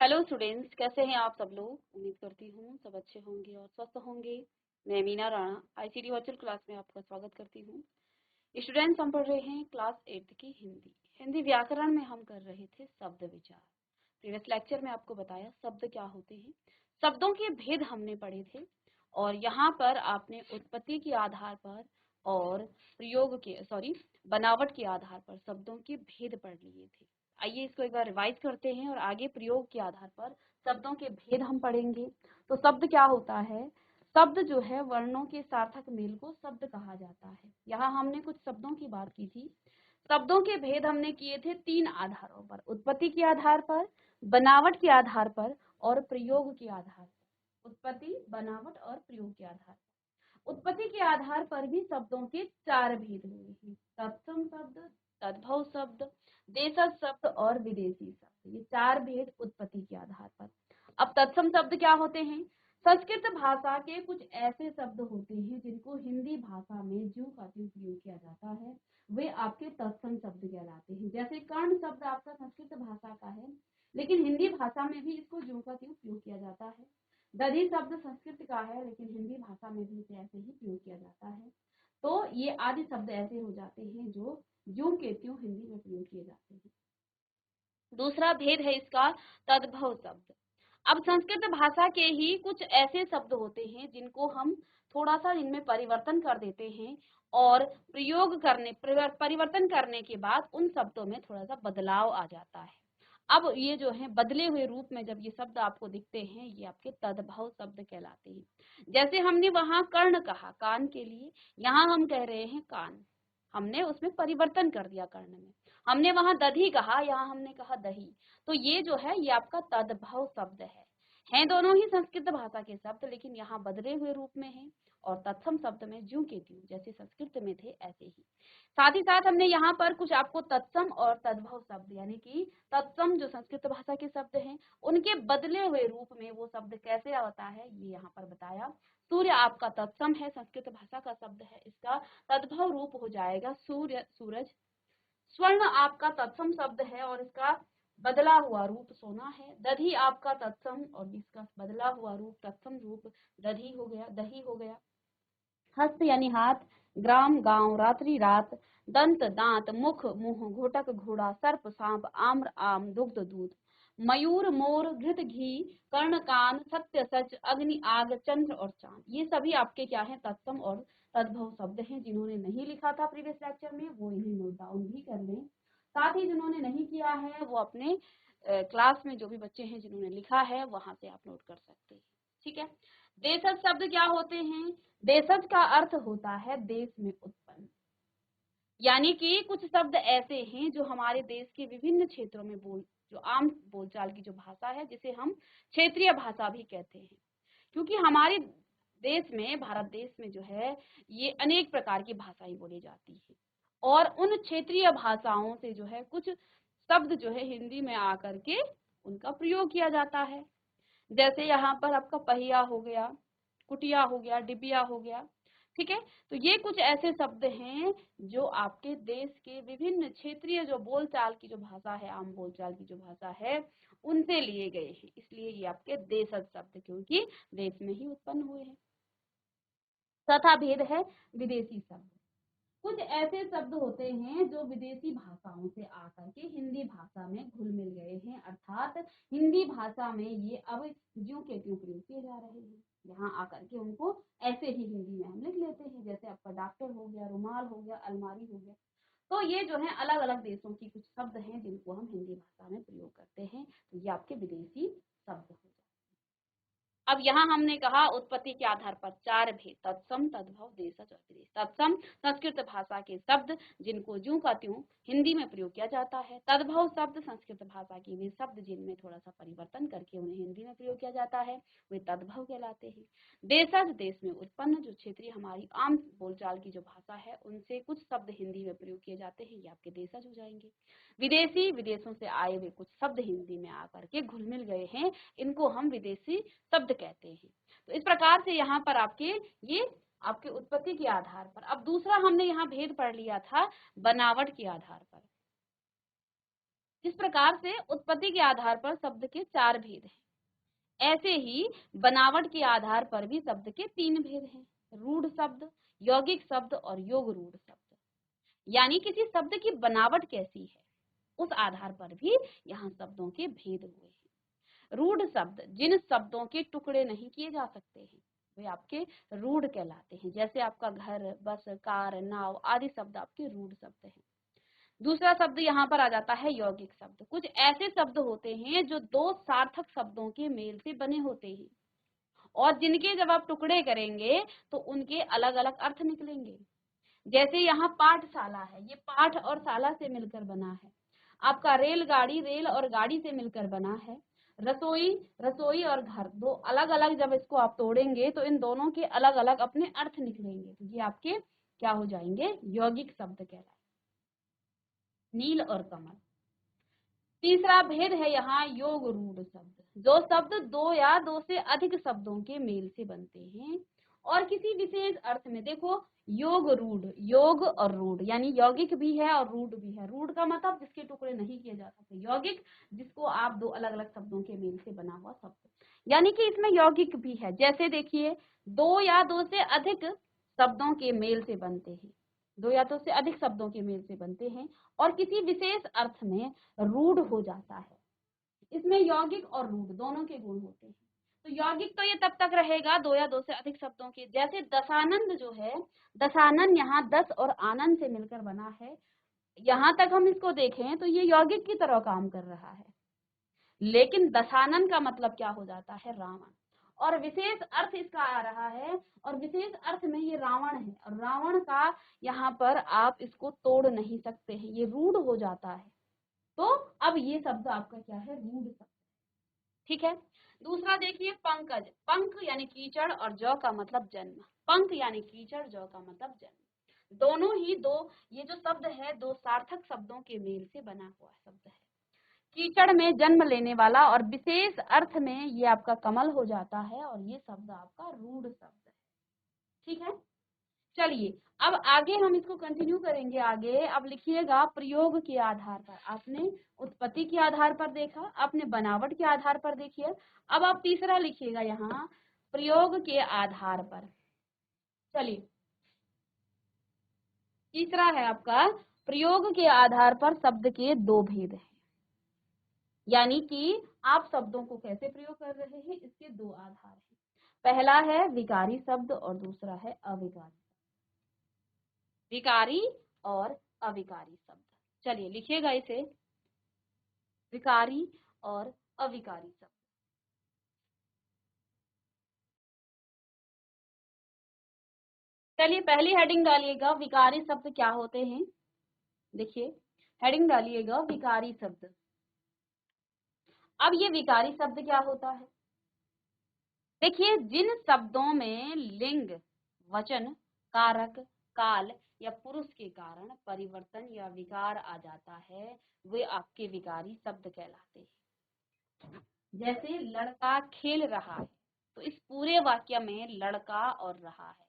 Hello students, कैसे हैं आप सब लोग। उम्मीद करती हूँ सब अच्छे होंगे और स्वस्थ होंगे। मैं Meena Rana ICT virtual class में आपका स्वागत करती हूँ। स्टूडेंट्स, हम पढ़ रहे हैं क्लास 8 की हिंदी हिंदी व्याकरण में। हम कर रहे थे शब्द विचार। प्रीवियस लेक्चर में आपको बताया शब्द क्या होते हैं, शब्दों के भेद हमने पढ़े थे। और यहाँ पर आपने उत्पत्ति के आधार पर और प्रयोग के बनावट के आधार पर शब्दों के भेद पढ़ लिए थे। आइए इसको एक बार रिवाइज करते हैं और आगे प्रयोग के आधार पर शब्दों के भेद हम पढ़ेंगे। तो शब्द क्या होता है? शब्द जो है वर्णों के सार्थक मेल को शब्द कहा जाता है। यहाँ हमने कुछ शब्दों की बात की थी। शब्दों के भेद हमने किए थे 3 आधारों पर, उत्पत्ति के आधार पर, बनावट के आधार पर और प्रयोग के आधार पर। उत्पत्ति, बनावट और प्रयोग के आधार पर। उत्पत्ति के आधार पर भी शब्दों के 4 भेद हुए हैं, तत्सम शब्द, तद्भव शब्द, देशज शब्द और विदेशी शब्द। ये 4 भेद उत्पत्ति के आधार पर। अब तत्सम शब्द क्या होते हैं? संस्कृत भाषा के कुछ ऐसे शब्द होते हैं जिनको हिंदी भाषा में ज्यों का त्यों प्रयोग किया जाता है, वे आपके तत्सम शब्द कहलाते हैं। जैसे कर्ण शब्द आपका संस्कृत भाषा का है, लेकिन हिंदी भाषा में भी इसको ज्यों का त्यों प्रयोग किया जाता है। दधि शब्द संस्कृत का है, लेकिन हिंदी भाषा में भी इसे ऐसे ही प्रयोग किया जाता है। तो ये आदि शब्द ऐसे हो जाते हैं जो ज्यों के त्यों हिंदी में प्रयोग किए जाते हैं। दूसरा भेद है इसका तद्भव शब्द। अब संस्कृत भाषा के ही कुछ ऐसे शब्द होते हैं जिनको हम थोड़ा सा इनमें परिवर्तन कर देते हैं और परिवर्तन करने के बाद उन शब्दों में थोड़ा सा बदलाव आ जाता है। अब ये जो है बदले हुए रूप में जब ये शब्द आपको दिखते हैं, ये आपके तद्भव शब्द कहलाते हैं। जैसे हमने वहां कर्ण कहा कान के लिए, यहाँ हम कह रहे हैं कान। हमने उसमें परिवर्तन कर दिया कर्ण में। हमने वहां दधी कहा, यहाँ हमने कहा दही। तो ये जो है ये आपका तद्भव शब्द है। हैं दोनों ही संस्कृत भाषा के शब्द, लेकिन यहाँ बदले हुए रूप में है। और तत्सम शब्द में ज्यों के त्यों जैसे संस्कृत में थे ऐसे ही। साथ ही साथ हमने यहाँ पर कुछ आपको तत्सम और तद्भव शब्द, यानी कि तत्सम जो संस्कृत भाषा के शब्द हैं उनके बदले हुए रूप में वो शब्द कैसे आता है ये यहाँ पर बताया। सूर्य आपका तत्सम है, संस्कृत भाषा का शब्द है, इसका तद्भव रूप हो जाएगा सूर्य, सूरज। स्वर्ण आपका तत्सम शब्द है और इसका बदला हुआ रूप सोना है। दधी आपका तत्सम और इसका बदला हुआ रूप तत्सम रूप दधी हो गया, दही हो गया। हस्त यानी हाथ, ग्राम गांव, रात्रि रात, दंत दांत, मुख मुंह, घोटक घोड़ा, सर्प सांप, आम्र आम, दुग्ध दूध, मयूर मोर, घृत घी, कर्ण कान, सत्य सच, अग्नि आग, चंद्र और चांद। ये सभी आपके क्या है? तत्सम और तद्भव शब्द हैं। जिन्होंने नहीं लिखा था प्रीवियस लेक्चर में वो इन्हें नोट डाउन भी कर लें। साथ ही जिन्होंने नहीं किया है वो अपने क्लास में जो भी बच्चे हैं जिन्होंने लिखा है वहां से आप नोट कर सकते हैं। ठीक है। देशज शब्द क्या होते हैं? देशज का अर्थ होता है देश में उत्पन्न। यानी कि कुछ शब्द ऐसे हैं जो हमारे देश के विभिन्न क्षेत्रों में जो आम बोलचाल की जो भाषा है जिसे हम क्षेत्रीय भाषा भी कहते हैं। क्योंकि हमारे देश में, भारत देश में जो है ये अनेक प्रकार की भाषाएं बोली जाती है और उन क्षेत्रीय भाषाओं से जो है कुछ शब्द जो है हिंदी में आकर के उनका प्रयोग किया जाता है। जैसे यहाँ पर आपका पहिया हो गया, कुटिया हो गया, डिबिया हो गया। ठीक है। तो ये कुछ ऐसे शब्द हैं जो आपके देश के विभिन्न क्षेत्रीय जो बोलचाल की जो भाषा है, आम बोलचाल की जो भाषा है, उनसे लिए गए हैं। इसलिए ये आपके देशज शब्द क्योंकि देश में ही उत्पन्न हुए हैं। चौथा भेद है विदेशी शब्द। कुछ ऐसे शब्द होते हैं जो विदेशी भाषाओं से आकर के हिंदी भाषा में घुल मिल गए हैं, अर्थात हिंदी भाषा में ये अब ज्यों के त्यों प्रयोग किए जा रहे हैं। यहाँ आकर के उनको ऐसे ही हिंदी में हम लिख लेते हैं। जैसे आपका डॉक्टर हो गया, रुमाल हो गया, अलमारी हो गया। तो ये जो है अलग अलग देशों की कुछ शब्द हैं जिनको हम हिंदी भाषा में प्रयोग करते हैं। तो ये आपके विदेशी शब्द हो जाते हैं। अब यहाँ हमने कहा उत्पत्ति के आधार पर 4 भेद, तत्सम, तद्भव, देशज और विदेश। तत्सम संस्कृत भाषा के शब्द जिनको ज्यों का त्यों हिंदी में प्रयोग किया जाता है। तद्भव शब्द संस्कृत भाषा के वे शब्द जिनमें थोड़ा सा परिवर्तन करके उन्हें हिंदी में प्रयोग किया जाता है, वे तद्भव कहलाते हैं। देशज देश में उत्पन्न जो क्षेत्रीय हमारी आम बोलचाल की जो भाषा है उनसे कुछ शब्द हिंदी में प्रयोग किए जाते हैं, ये आपके देशज हो जाएंगे। विदेशी विदेशों से आए हुए कुछ शब्द हिंदी में आकर के घुल मिल गए हैं, इनको हम विदेशी शब्द कहते हैं। तो इस प्रकार से यहाँ पर ये आपके उत्पत्ति के आधार पर। अब दूसरा हमने यहाँ भेद पढ़ लिया था बनावट के आधार पर। इस प्रकार से उत्पत्ति के आधार पर शब्द के 4 भेद हैं। ऐसे ही बनावट के आधार पर भी शब्द के 3 भेद हैं, रूढ़ शब्द, यौगिक शब्द और योग रूढ़ शब्द। यानी किसी शब्द की बनावट कैसी है उस आधार पर भी यहाँ शब्दों के भेद हुए हैं। रूढ़ शब्द जिन शब्दों के टुकड़े नहीं किए जा सकते हैं वे आपके रूढ़ कहलाते हैं। जैसे आपका घर, बस, कार, नाव आदि शब्द आपके रूढ़ शब्द हैं। दूसरा शब्द यहाँ पर आ जाता है यौगिक शब्द। कुछ ऐसे शब्द होते हैं जो दो सार्थक शब्दों के मेल से बने होते हैं और जिनके जब आप टुकड़े करेंगे तो उनके अलग अलग अर्थ निकलेंगे। जैसे यहाँ पाठशाला है, ये पाठ और शाला से मिलकर बना है। आपका रेलगाड़ी रेल और गाड़ी से मिलकर बना है। रसोई, रसोई और घर, दो अलग अलग जब इसको आप तोड़ेंगे तो इन दोनों के अलग अलग अपने अर्थ निकलेंगे। तो ये आपके क्या हो जाएंगे? यौगिक शब्द कहलाए। नील और कमल। तीसरा भेद है यहाँ योग रूढ़ शब्द। जो शब्द दो या दो से अधिक शब्दों के मेल से बनते हैं और किसी विशेष अर्थ में, देखो योग रूढ़, योग और रूढ़ यानी यौगिक भी है और रूढ़ भी है। रूढ़ का मतलब जिसके टुकड़े नहीं किए जा सकते, यौगिक जिसको आप दो अलग अलग शब्दों के मेल से बना हुआ शब्द, यानी कि इसमें यौगिक भी है। जैसे देखिए, दो या दो से अधिक शब्दों के मेल से बनते हैं, दो या दो से अधिक शब्दों के मेल से बनते हैं और किसी विशेष अर्थ में रूढ़ हो जाता है। इसमें यौगिक और रूढ़ दोनों के गुण होते हैं। तो यौगिक तो ये तब तक रहेगा दो या दो से अधिक शब्दों के। जैसे दशानंद जो है, दशानंद यहाँ दस और आनंद से मिलकर बना है। यहाँ तक हम इसको देखें तो ये यौगिक की तरह काम कर रहा है, लेकिन दशानन का मतलब क्या हो जाता है? रावण। और विशेष अर्थ इसका आ रहा है और विशेष अर्थ में ये रावण है और रावण का यहाँ पर आप इसको तोड़ नहीं सकते हैं, ये रूढ़ हो जाता है। तो अब ये शब्द आपका क्या है? रूढ़ शब्द। ठीक है। दूसरा देखिए पंकज। पंख यानी कीचड़ और जौ का मतलब जन्म। पंख यानी कीचड़, जौ का मतलब जन्म। दोनों ही दो, ये जो शब्द है दो सार्थक शब्दों के मेल से बना हुआ शब्द है। कीचड़ में जन्म लेने वाला और विशेष अर्थ में ये आपका कमल हो जाता है और ये शब्द आपका रूढ़ शब्द है। ठीक है। चलिए अब आगे हम इसको कंटिन्यू करेंगे। आगे अब लिखिएगा प्रयोग के आधार पर। आपने उत्पत्ति के आधार पर देखा, आपने बनावट के आधार पर देखिए। अब आप तीसरा लिखिएगा यहाँ प्रयोग के आधार पर। चलिए तीसरा है आपका प्रयोग के आधार पर शब्द के दो भेद हैं। यानी कि आप शब्दों को कैसे प्रयोग कर रहे हैं इसके दो आधार हैं। पहला है विकारी शब्द और दूसरा है अविकारी। विकारी और अविकारी शब्द। चलिए लिखिएगा इसे, विकारी और अविकारी शब्द। चलिए पहली हेडिंग डालिएगा, विकारी शब्द क्या होते हैं। देखिए हेडिंग डालिएगा विकारी शब्द। अब ये विकारी शब्द क्या होता है? देखिए जिन शब्दों में लिंग, वचन, कारक, काल या पुरुष के कारण परिवर्तन या विकार आ जाता है वे आपके विकारी शब्द कहलाते हैं। जैसे लड़का खेल रहा है, तो इस पूरे वाक्य में लड़का और रहा है,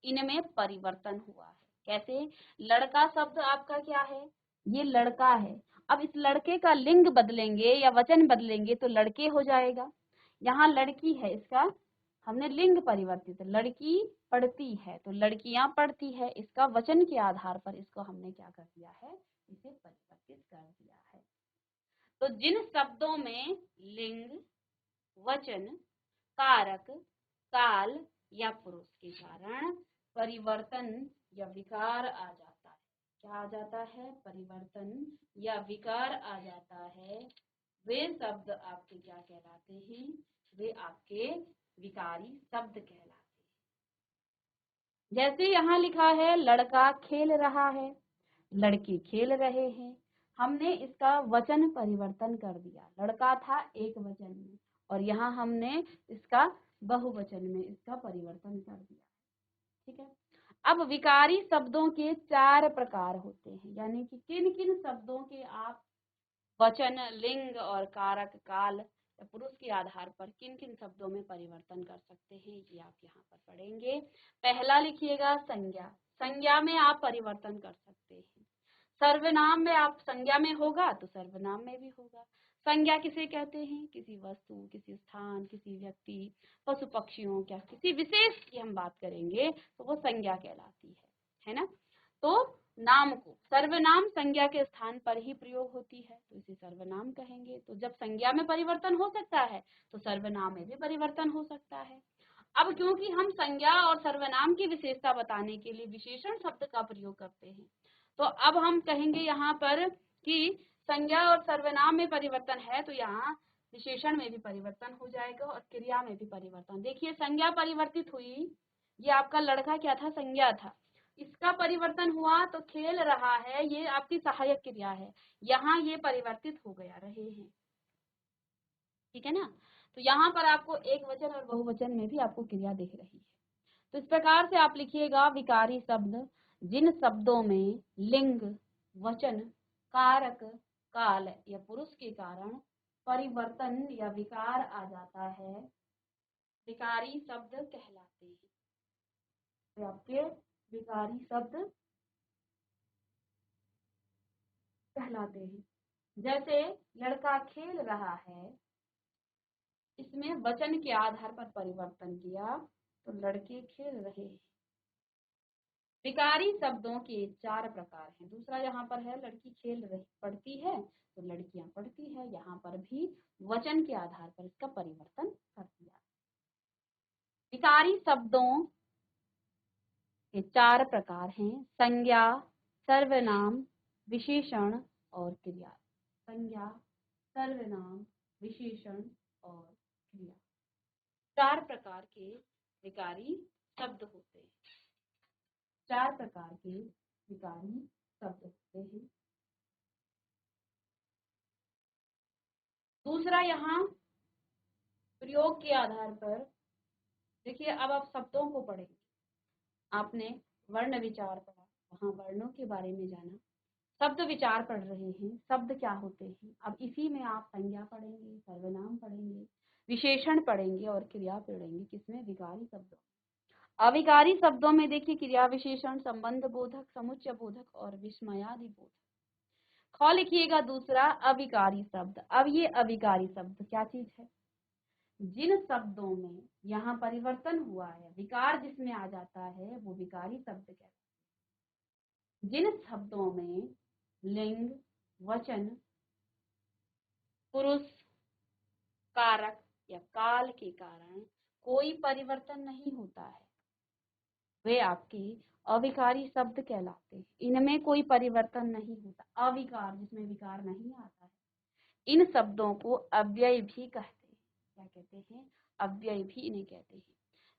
इनमें परिवर्तन हुआ है। कैसे? लड़का शब्द आपका क्या है? ये लड़का है। अब इस लड़के का लिंग बदलेंगे या वचन बदलेंगे तो लड़के हो जाएगा। यहाँ लड़की है, इसका हमने लिंग परिवर्तित, लड़की पढ़ती है तो लड़कियां पढ़ती है, इसका वचन के आधार पर इसको हमने क्या कर दिया है? इसे परिवर्तित कर दिया है। तो जिन शब्दों में लिंग, वचन, कारक, काल या पुरुष के कारण परिवर्तन या विकार आ जाता है, क्या आ जाता है? परिवर्तन या विकार आ जाता है, वे शब्द आपके क्या कहलाते हैं? वे आपके विकारी शब्द कहलाते हैं। जैसे यहाँ लिखा है लड़का खेल रहा है, लड़के खेल रहे हैं, हमने इसका वचन परिवर्तन कर दिया। लड़का था एक वचन में और यहाँ हमने इसका बहुवचन में इसका परिवर्तन कर दिया। ठीक है। अब विकारी शब्दों के 4 प्रकार होते हैं, यानी कि किन किन शब्दों के आप वचन, लिंग और कारक, काल या पुरुष के आधार पर किन किन शब्दों में परिवर्तन कर सकते हैं, ये आप यहाँ पर पढ़ेंगे। पहला लिखिएगा संज्ञा। संज्ञा में आप परिवर्तन कर सकते हैं। सर्वनाम में आप संज्ञा में होगा तो सर्वनाम में भी होगा। संज्ञा किसे कहते हैं? किसी वस्तु, किसी स्थान, किसी व्यक्ति, पशु पक्षियों, क्या किसी विशेष की हम बात करेंगे तो वो संज्ञा कहलाती है ना। तो नाम को सर्वनाम संज्ञा के स्थान पर ही प्रयोग होती है तो इसे सर्वनाम कहेंगे। तो जब संज्ञा में परिवर्तन हो सकता है तो सर्वनाम में भी परिवर्तन हो सकता है। अब क्योंकि हम संज्ञा और सर्वनाम की विशेषता बताने के लिए विशेषण शब्द का प्रयोग करते हैं, तो अब हम कहेंगे यहाँ पर कि संज्ञा और सर्वनाम में परिवर्तन है तो यहाँ विशेषण में भी परिवर्तन हो जाएगा और क्रिया में भी परिवर्तन। देखिए संज्ञा परिवर्तित हुई, ये आपका लड़का क्या था? संज्ञा था। इसका परिवर्तन हुआ तो खेल रहा है, ये आपकी सहायक क्रिया है, यहाँ ये परिवर्तित हो गया रहे हैं, ठीक है ना। तो यहाँ पर आपको एक वचन और बहुवचन में भी आपको क्रिया दिख रही है। तो इस प्रकार से आप लिखिएगा विकारी शब्द जिन शब्दों में लिंग, वचन, कारक, काल या पुरुष के कारण परिवर्तन या विकार आ जाता है, विकारी शब्द कहलाते हैं। तो आपके विकारी शब्द कहलाते हैं। जैसे लड़का खेल रहा है, इसमें वचन के आधार पर परिवर्तन किया तो लड़के खेल रहे हैं। विकारी शब्दों के 4 प्रकार हैं। दूसरा यहाँ पर है लड़की खेल रही पढ़ती है तो लड़कियां पढ़ती है, यहाँ पर भी वचन के आधार पर इसका परिवर्तन कर दिया। विकारी शब्दों के 4 प्रकार हैं, संज्ञा, सर्वनाम, विशेषण और क्रिया। संज्ञा, सर्वनाम, विशेषण और क्रिया, 4 प्रकार के विकारी शब्द होते हैं। 4 प्रकार के विकारी शब्द होते हैं। दूसरा यहाँ प्रयोग के आधार पर देखिए, अब आप शब्दों को पढ़ेंगे। आपने वर्ण विचार पढ़ा, वहाँ वर्णों के बारे में जाना, शब्द विचार पढ़ रहे हैं, शब्द क्या होते हैं। अब इसी में आप संज्ञा पढ़ेंगे, सर्वनाम पढ़ेंगे, विशेषण पढ़ेंगे और क्रिया पढ़ेंगे। किसमें? विकारी शब्दों। अविकारी शब्दों में देखिए क्रिया विशेषण, संबंध बोधक, समुच्चय बोधक और विस्मयादि बोधक। ख लिखिएगा दूसरा अविकारी शब्द। अब ये अविकारी शब्द क्या चीज है? जिन शब्दों में यहाँ परिवर्तन हुआ है, विकार जिसमें आ जाता है वो विकारी शब्द कहते हैं। जिन शब्दों में लिंग, वचन, पुरुष, कारक या काल के कारण कोई परिवर्तन नहीं होता है, वे आपके अविकारी शब्द कहलाते हैं। इनमें कोई परिवर्तन नहीं होता, अविकार जिसमें विकार नहीं आता है। इन शब्दों को अव्यय भी कहते हैं। क्या कहते हैं? अव्यय भी इन्हें कहते हैं।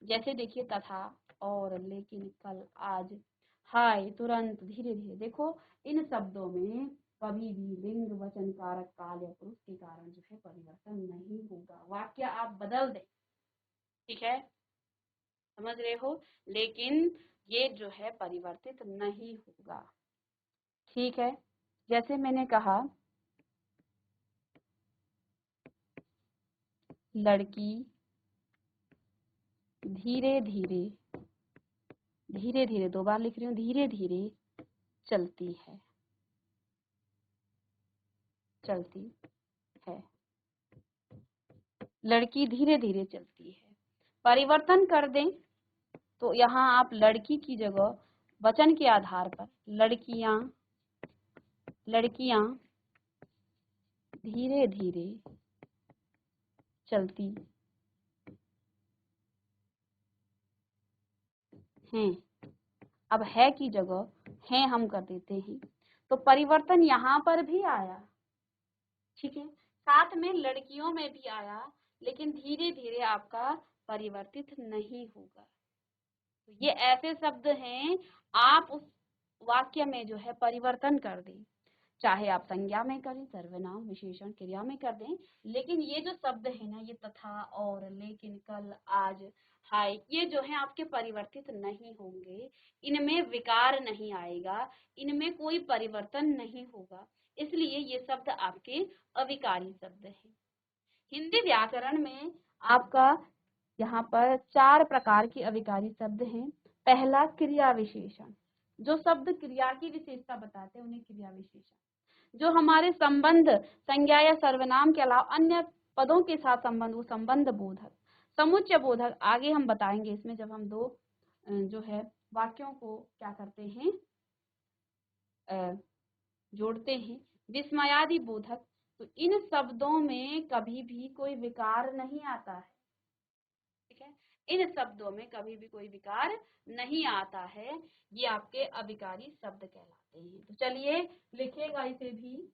जैसे देखिए तथा, और, लेकिन, कल, आज, हाय, तुरंत, धीरे धीरे। देखो इन शब्दों में कभी भी लिंग, वचन, कारक, काल या पुरुष के कारण जो है परिवर्तन नहीं होगा। वाक्य आप बदल दें, ठीक है, समझ रहे हो, लेकिन ये जो है परिवर्तित नहीं होगा, ठीक है। जैसे मैंने कहा लड़की धीरे धीरे, धीरे धीरे, 2 बार लिख रही हूँ, धीरे धीरे चलती है, चलती है। लड़की धीरे धीरे चलती है। परिवर्तन कर दें तो यहाँ आप लड़की की जगह वचन के आधार पर लड़कियां, लड़कियां धीरे धीरे चलती हैं। अब है की जगह हैं हम कर देते हैं तो परिवर्तन यहाँ पर भी आया, ठीक है, साथ में लड़कियों में भी आया, लेकिन धीरे धीरे आपका परिवर्तित नहीं होगा। तो ये ऐसे शब्द हैं, आप उस वाक्य में जो है परिवर्तन कर दें, चाहे आप संज्ञा में करें, सर्वनाम, विशेषण, क्रिया में कर दें, लेकिन ये जो शब्द है ना, ये तथा, और, लेकिन, कल, आज, हाय, ये जो है आपके परिवर्तित नहीं होंगे, इनमें विकार नहीं आएगा, इनमें कोई परिवर्तन नहीं होगा, इसलिए ये शब्द आपके अविकारी शब्द हैं। हिंदी व्याकरण में आपका यहाँ पर 4 प्रकार के अविकारी शब्द हैं। पहला क्रिया विशेषण, जो शब्द क्रिया की विशेषता बताते हैं उन्हें क्रिया विशेषण। जो हमारे संबंध, संज्ञा या सर्वनाम के अलावा अन्य पदों के साथ संबंध, वो संबंध बोधक। समुच्चय बोधक आगे हम बताएंगे इसमें, जब हम दो जो है वाक्यों को क्या करते हैं, जोड़ते हैं। विस्मयादि बोधक, तो इन शब्दों में कभी भी कोई विकार नहीं आता है, ठीक है, इन शब्दों में कभी भी कोई विकार नहीं आता है, ये आपके अविकारी शब्द कहलाते हैं। तो चलिए लिखेगा इसे भी।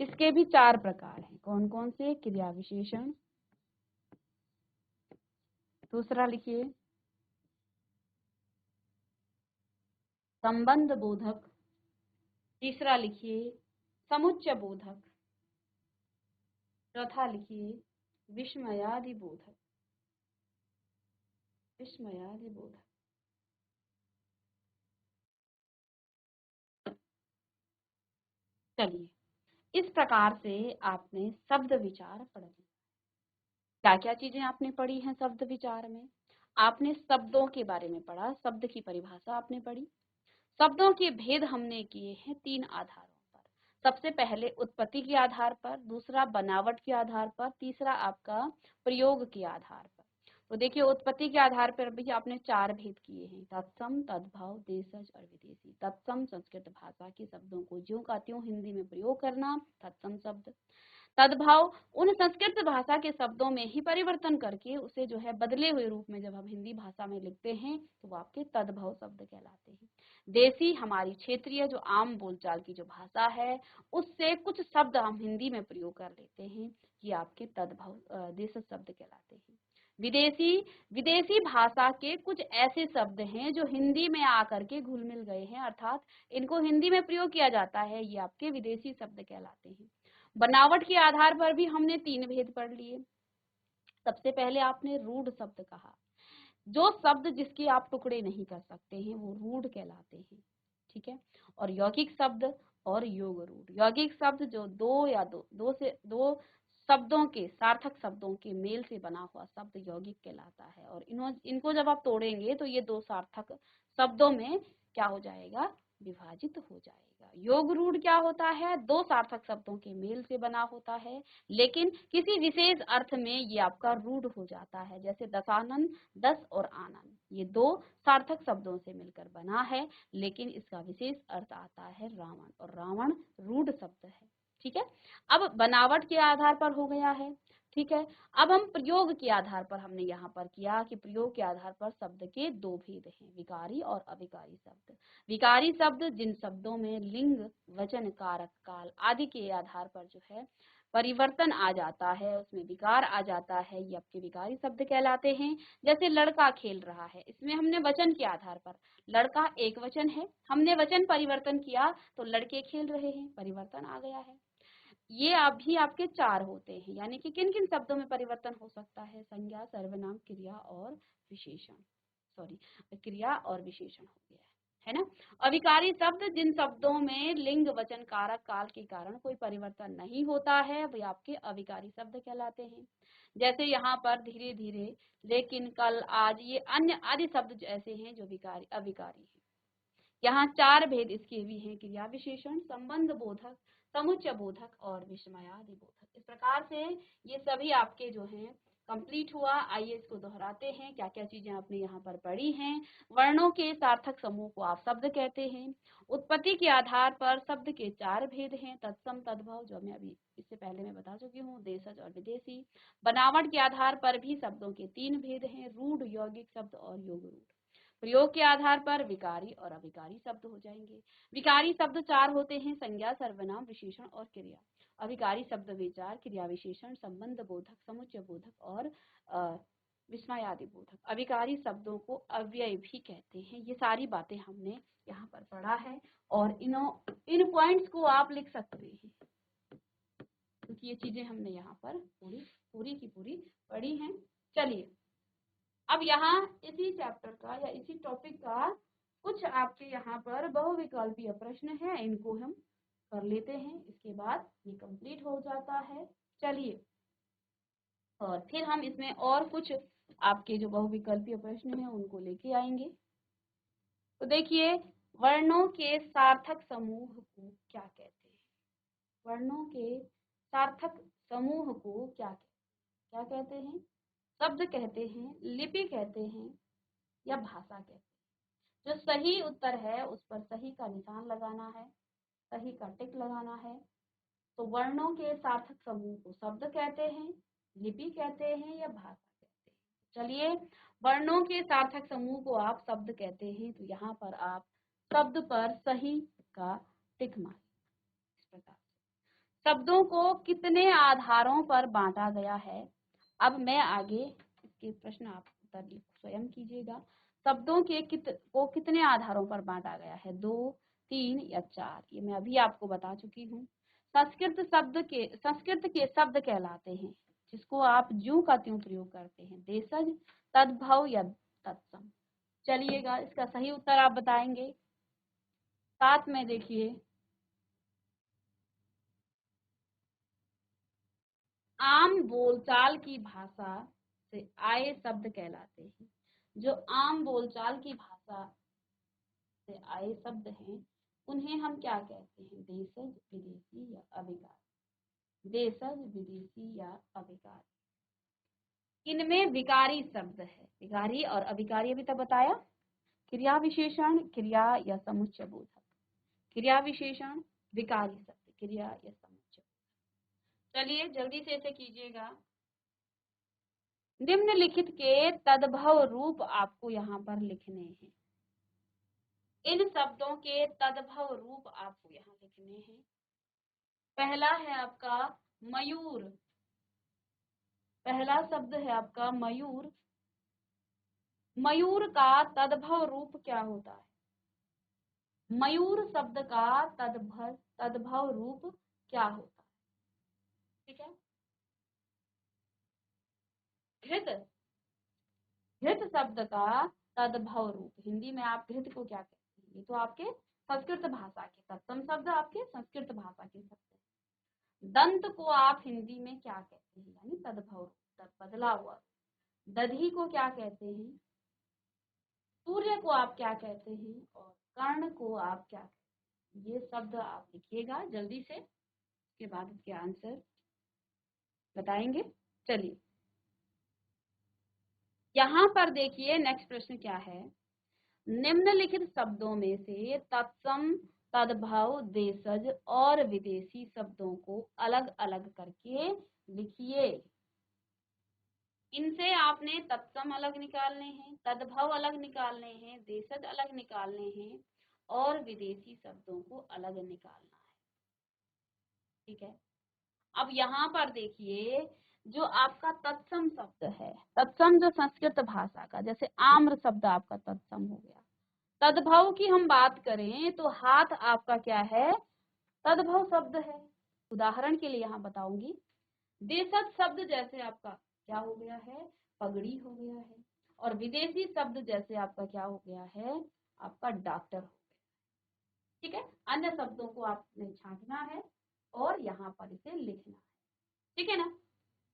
इसके भी 4 प्रकार हैं। कौन कौन से? क्रिया विशेषण, दूसरा लिखिए संबंध बोधक, तीसरा लिखिए समुच्चय बोधक, चौथा लिखिए विस्मयादि बोधक, विस्मयादि बोधक। चलिए, इस प्रकार से आपने शब्द विचार पढ़ लिया। क्या क्या चीजें आपने पढ़ी हैं शब्द विचार में? आपने शब्दों के बारे में पढ़ा, शब्द की परिभाषा आपने पढ़ी। शब्दों के भेद हमने किए हैं 3 आधारों पर। सबसे पहले उत्पत्ति के आधार पर, दूसरा बनावट के आधार पर, तीसरा आपका प्रयोग के आधार पर। तो देखिए, उत्पत्ति के आधार पर भी आपने 4 भेद किए हैं, तत्सम, तद्भव, देशज और विदेशी। तत्सम संस्कृत भाषा के शब्दों को ज्यों का त्यों हिंदी में प्रयोग करना, तत्सम शब्द। तद्भाव, उन संस्कृत भाषा के शब्दों में ही परिवर्तन करके उसे जो है बदले हुए रूप में जब हम हिंदी भाषा में लिखते हैं तो वो आपके तद्भव शब्द कहलाते हैं। देसी, हमारी क्षेत्रीय जो आम बोलचाल की जो भाषा है उससे कुछ शब्द हम हिंदी में प्रयोग कर लेते हैं, ये आपके तद्भव देशज शब्द कहलाते हैं। विदेशी, विदेशी भाषा के कुछ ऐसे शब्द हैं जो हिंदी में आकर के घुल मिल गए हैं, अर्थात इनको हिंदी में प्रयोग किया जाता है, ये आपके विदेशी शब्द कहलाते हैं। बनावट के आधार पर भी हमने 3 भेद पढ़ लिए। सबसे पहले आपने रूढ़ शब्द कहा, जो शब्द जिसके आप टुकड़े नहीं कर सकते हैं वो रूढ़ कहलाते हैं, ठीक है। और यौगिक शब्द और योग रूढ़। यौगिक शब्द जो दो शब्दों के, सार्थक शब्दों के मेल से बना हुआ शब्द यौगिक कहलाता है, और इनको जब आप तोड़ेंगे तो ये 2 सार्थक शब्दों में क्या हो जाएगा, विभाजित हो जाएगा। योग रूढ़ क्या होता है, 2 सार्थक शब्दों के मेल से बना होता है, लेकिन किसी विशेष अर्थ में ये आपका रूढ़ हो जाता है। जैसे दशानन, दस और आनंद, ये 2 सार्थक शब्दों से मिलकर बना है, लेकिन इसका विशेष अर्थ आता है रावण, और रावण रूढ़ शब्द है, ठीक है। अब बनावट के आधार पर हो गया है, ठीक है। अब हम प्रयोग के आधार पर हमने यहाँ पर किया कि प्रयोग के आधार पर शब्द के 2 भेद हैं, विकारी और अविकारी शब्द। विकारी शब्द जिन शब्दों में लिंग, वचन, कारक, काल आदि के आधार पर जो है परिवर्तन आ जाता है, उसमें विकार आ जाता है, ये आपके विकारी शब्द कहलाते हैं। जैसे लड़का खेल रहा है, इसमें हमने वचन के आधार पर, लड़का एक वचन है, हमने वचन परिवर्तन किया तो लड़के खेल रहे हैं, परिवर्तन आ गया है। ये अभी आपके 4 होते हैं, यानी कि किन किन शब्दों में परिवर्तन हो सकता है, संज्ञा, सर्वनाम, क्रिया और विशेषण, सॉरी क्रिया और विशेषण हो गया है ना। अविकारी शब्द जिन शब्दों में लिंग, वचन, कारक, काल के कारण कोई परिवर्तन नहीं होता है वे आपके अविकारी शब्द कहलाते हैं। जैसे यहाँ पर धीरे धीरे, लेकिन, कल, आज, ये अन्य आदि शब्द ऐसे हैं जो अविकारी हैं। यहाँ 4 भेद इसके भी हैं, क्रिया विशेषण, संबंध बोधक, समुच्चय बोधक और विस्मयादि बोधक। इस प्रकार से ये सभी आपके जो हैं कंप्लीट हुआ। आइए इसको दोहराते हैं, क्या क्या चीजें आपने यहाँ पर पढ़ी हैं। वर्णों के सार्थक समूह को आप शब्द कहते हैं। उत्पत्ति के आधार पर शब्द के 4 भेद हैं, तत्सम, तद्भव, जो मैं अभी इससे पहले मैं बता चुकी हूँ, देशज और विदेशी। बनावट के आधार पर भी शब्दों के 3 भेद हैं, रूढ़, यौगिक शब्द और योग रूढ़। प्रयोग के आधार पर विकारी और अविकारी शब्द हो जाएंगे। विकारी शब्द 4 होते हैं, संज्ञा, सर्वनाम, विशेषण और क्रिया। अविकारी शब्द विचार, क्रिया विशेषण, संबंध बोधक, समुच्चय बोधक और विस्मयादि बोधक। अविकारी शब्दों को अव्यय भी कहते हैं। ये सारी बातें हमने यहाँ पर पढ़ा है, और इन पॉइंट्स को आप लिख सकते हैं, क्योंकि ये चीजें हमने यहाँ पर पूरी की पूरी पढ़ी हैं। चलिए, अब यहाँ इसी चैप्टर का या इसी टॉपिक का कुछ आपके यहाँ पर बहुविकल्पीय प्रश्न है, इनको हम कर लेते हैं, इसके बाद ये कंप्लीट हो जाता है। चलिए, और फिर हम इसमें और कुछ आपके जो बहुविकल्पीय प्रश्न हैं उनको लेके आएंगे। तो देखिए, वर्णों के सार्थक समूह को क्या कहते हैं? वर्णों के सार्थक समूह को क्या कहते हैं? शब्द कहते हैं, लिपि कहते हैं या भाषा कहते हैं? जो सही उत्तर है उस पर सही का निशान लगाना है, सही का टिक लगाना है। तो वर्णों के सार्थक समूह को शब्द कहते हैं, लिपि कहते हैं या भाषा कहते हैं? चलिए, वर्णों के सार्थक समूह को आप शब्द कहते हैं, तो यहाँ पर आप शब्द पर सही का टिक मारें। इस प्रकार शब्दों को कितने आधारों पर बांटा गया है? अब मैं आगे इसके प्रश्न आप उत्तर स्वयं कीजिएगा। शब्दों के को कितने आधारों पर बांटा गया है? 2, 3 या 4? ये मैं अभी आपको बता चुकी हूँ। संस्कृत के शब्द कहलाते हैं जिसको आप ज्यों का त्यों प्रयोग करते हैं, देशज, तद्भव या तत्सम। चलिएगा, इसका सही उत्तर आप बताएंगे। साथ में देखिए, आम बोलचाल की भाषा से आए शब्द कहलाते हैं। जो आम बोलचाल की भाषा से आए शब्द हैं उन्हें हम क्या कहते हैं? देशज, विदेशी या अभिकारी? देशज, विदेशी या अभिकारी? इनमें विकारी शब्द है, विकारी और अभिकारी अभी तक बताया। क्रिया विशेषण, क्रिया या समुच्चय बोधक? क्रिया विशेषण, विकारी शब्द, क्रिया या समुच्चय। चलिए जल्दी से इसे कीजिएगा। निम्नलिखित के तद्भव रूप आपको यहाँ पर लिखने हैं। इन शब्दों के तद्भव रूप आपको यहाँ लिखने हैं। पहला है आपका मयूर। पहला शब्द है आपका मयूर। मयूर का तद्भव रूप क्या होता है? मयूर शब्द का तद्भव रूप क्या होता है? ठीक है, घृत। घृत शब्द का तद्भव रूप, हिंदी में आप घृत को क्या कहते हैं? ये तो आपके संस्कृत भाषा के तत्सम शब्द, आपके संस्कृत भाषा के शब्द हैं। दंत को आप हिंदी में क्या कहते हैं? यानी तद्भव रूप, बदला हुआ। दधी को क्या कहते हैं? सूर्य को आप क्या कहते हैं? और कर्ण को आप क्या कहते हैं? ये शब्द आप लिखिएगा जल्दी से, उसके बाद इसके आंसर बताएंगे। चलिए, यहाँ पर देखिए नेक्स्ट प्रश्न क्या है। निम्नलिखित शब्दों में से तत्सम, तद्भव, देशज और विदेशी शब्दों को अलग अलग करके लिखिए। इनसे आपने तत्सम अलग निकालने हैं, तद्भव अलग निकालने हैं, देशज अलग निकालने हैं और विदेशी शब्दों को अलग निकालना है। ठीक है, अब यहाँ पर देखिए, जो आपका तत्सम शब्द है, तत्सम जो संस्कृत भाषा का, जैसे आम्र शब्द आपका तत्सम हो गया। तद्भव की हम बात करें तो हाथ आपका क्या है? तद्भव शब्द है। उदाहरण के लिए यहाँ बताऊंगी, देशज शब्द जैसे आपका क्या हो गया है? पगड़ी हो गया है। और विदेशी शब्द जैसे आपका क्या हो गया है? आपका डॉक्टर हो गया। ठीक है, अन्य शब्दों को आपने छांटना है और यहाँ पर इसे लिखना है। ठीक है ना?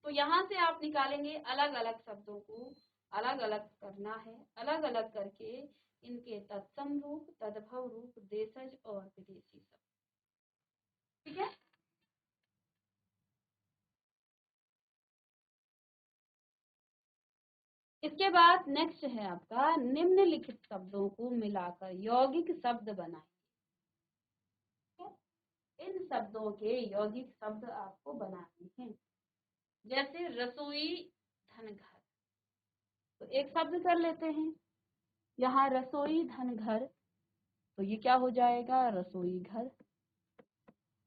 तो यहाँ से आप निकालेंगे, अलग अलग शब्दों को अलग अलग करना है, अलग अलग करके इनके तत्सम रूप, तद्भव रूप, देशज और विदेशी शब्द। ठीक है, इसके बाद नेक्स्ट है आपका निम्नलिखित शब्दों को मिलाकर यौगिक शब्द बनाएं। इन शब्दों के यौगिक शब्द आपको बनाने हैं। जैसे रसोई, धन, घर। तो एक शब्द कर लेते हैं यहाँ, रसोई धन घर, तो ये क्या हो जाएगा? रसोई घर।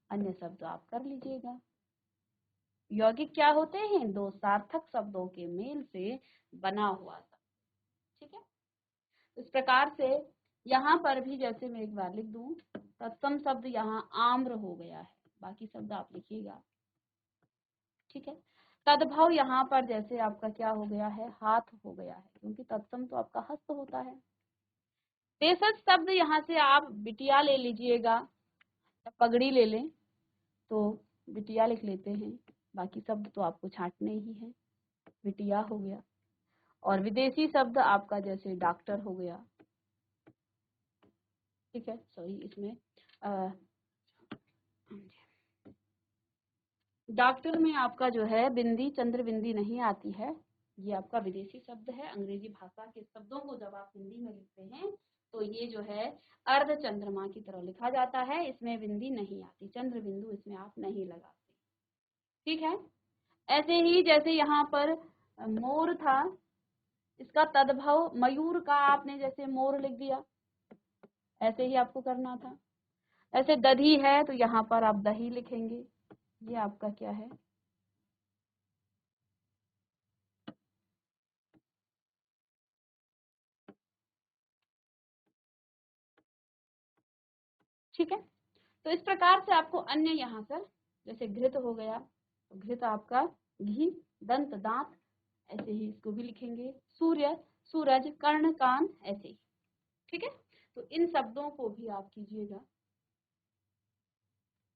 अन्य शब्द आप कर लीजिएगा। यौगिक क्या होते हैं? दो सार्थक शब्दों के मेल से बना हुआ शब्द। ठीक है, इस प्रकार से यहाँ पर भी जैसे मैं एक बार लिख दूं, तत्सम शब्द यहाँ आम्र हो गया है, बाकी शब्द आप लिखिएगा। ठीक है, तद्भव यहाँ पर जैसे आपका क्या हो गया है? हाथ हो गया है, क्योंकि तत्सम तो आपका हस्त होता है। देशज शब्द यहाँ से आप बिटिया ले लीजिएगा, पगड़ी ले लें तो बिटिया लिख लेते हैं, बाकी शब्द तो आपको छांटने ही है। बिटिया हो गया। और विदेशी शब्द आपका जैसे डॉक्टर हो गया, ठीक है, सॉरी इसमें डॉक्टर में आपका जो है बिंदी चंद्र बिंदी नहीं आती है, ये आपका विदेशी शब्द है। अंग्रेजी भाषा के शब्दों को जब आप हिंदी में लिखते हैं तो ये जो है अर्ध चंद्रमा की तरह लिखा जाता है, इसमें बिंदी नहीं आती, चंद्र बिंदु इसमें आप नहीं लगाते, ठीक है। ऐसे ही जैसे यहाँ पर मोर था, इसका तद्भव मयूर का आपने जैसे मोर लिख दिया, ऐसे ही आपको करना था। ऐसे दधी है तो यहाँ पर आप दही लिखेंगे, ये आपका क्या है, ठीक है। तो इस प्रकार से आपको अन्य यहाँ पर जैसे घृत हो गया, तो घृत आपका घी, दंत दांत, ऐसे ही इसको भी लिखेंगे। सूर्य सूरज, कर्ण कान, ऐसे ही, ठीक है। तो इन शब्दों को भी आप कीजिएगा।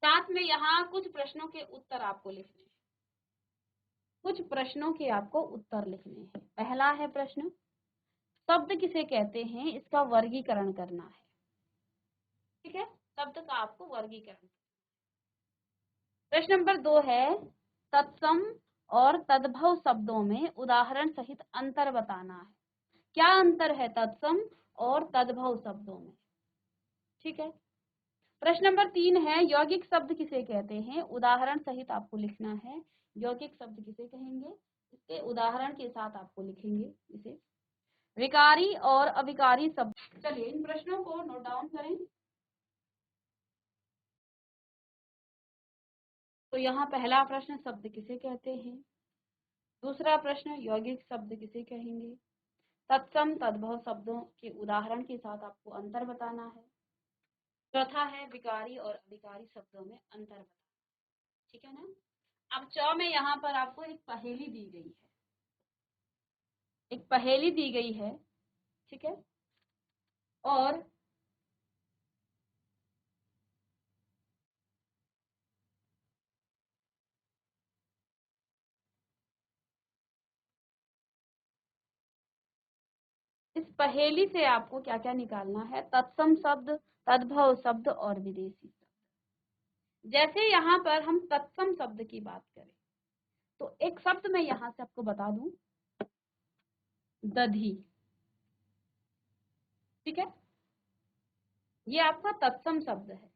साथ में यहाँ कुछ प्रश्नों के उत्तर आपको लिखने हैं, कुछ प्रश्नों के आपको उत्तर लिखने हैं। पहला है प्रश्न, शब्द किसे कहते हैं, इसका वर्गीकरण करना है, ठीक है। शब्द का आपको वर्गीकरण। प्रश्न नंबर 2 है, तत्सम और तद्भव शब्दों में उदाहरण सहित अंतर बताना है। क्या अंतर है तत्सम और तद्भव शब्दों में, ठीक है। प्रश्न नंबर 3 है, यौगिक शब्द किसे कहते हैं, उदाहरण सहित आपको लिखना है। यौगिक शब्द किसे कहेंगे, इसके उदाहरण के साथ आपको लिखेंगे इसे। विकारी और अविकारी शब्द, चलिए इन प्रश्नों को नोट डाउन करें। तो यहाँ पहला प्रश्न, शब्द किसे कहते हैं। दूसरा प्रश्न, यौगिक शब्द किसे कहेंगे। तत्सम तद्भव शब्दों के उदाहरण के साथ आपको अंतर बताना है। चौथा है, विकारी और अविकारी शब्दों में अंतर बताना, ठीक है ना। अब चौ में यहाँ पर आपको एक पहेली दी गई है, एक पहेली दी गई है, ठीक है। और इस पहेली से आपको क्या क्या निकालना है, तत्सम शब्द, तद्भव शब्द और विदेशी शब्द। जैसे यहाँ पर हम तत्सम शब्द की बात करें तो एक शब्द मैं यहाँ से आपको बता दूं, दधी, ठीक है, ये आपका तत्सम शब्द है।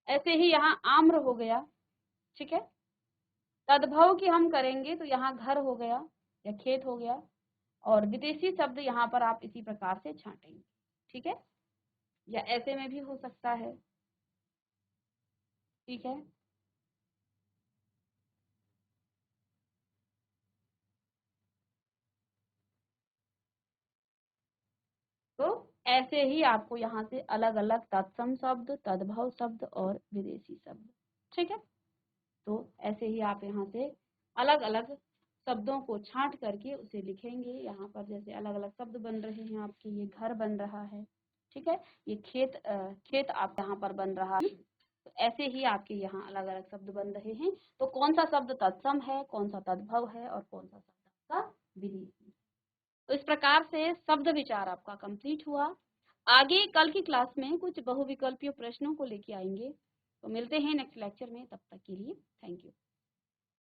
ऐसे ही यहाँ आम्र हो गया, ठीक है। तद्भव की हम करेंगे तो यहाँ घर हो गया या खेत हो गया, और विदेशी शब्द यहाँ पर आप इसी प्रकार से छांटेंगे, ठीक है, या ऐसे में भी हो सकता है, ठीक है। तो ऐसे ही आपको यहाँ से अलग अलग तत्सम शब्द, तद्भव शब्द और विदेशी शब्द, ठीक है। तो ऐसे ही आप यहाँ से अलग अलग शब्दों को छांट करके उसे लिखेंगे। यहाँ पर जैसे अलग अलग शब्द बन रहे हैं आपके, ये घर बन रहा है, ठीक है, ये खेत आप यहाँ पर बन रहा है। तो ऐसे ही आपके यहाँ अलग अलग शब्द बन रहे हैं। तो कौन सा शब्द तत्सम है, कौन सा तद्भव है और कौन सा शब्द आपका विदेशी। तो इस प्रकार से शब्द विचार आपका कंप्लीट हुआ। आगे कल की क्लास में कुछ बहुविकल्पीय प्रश्नों को लेके आएंगे। तो मिलते हैं नेक्स्ट लेक्चर में, तब तक के लिए थैंक यू।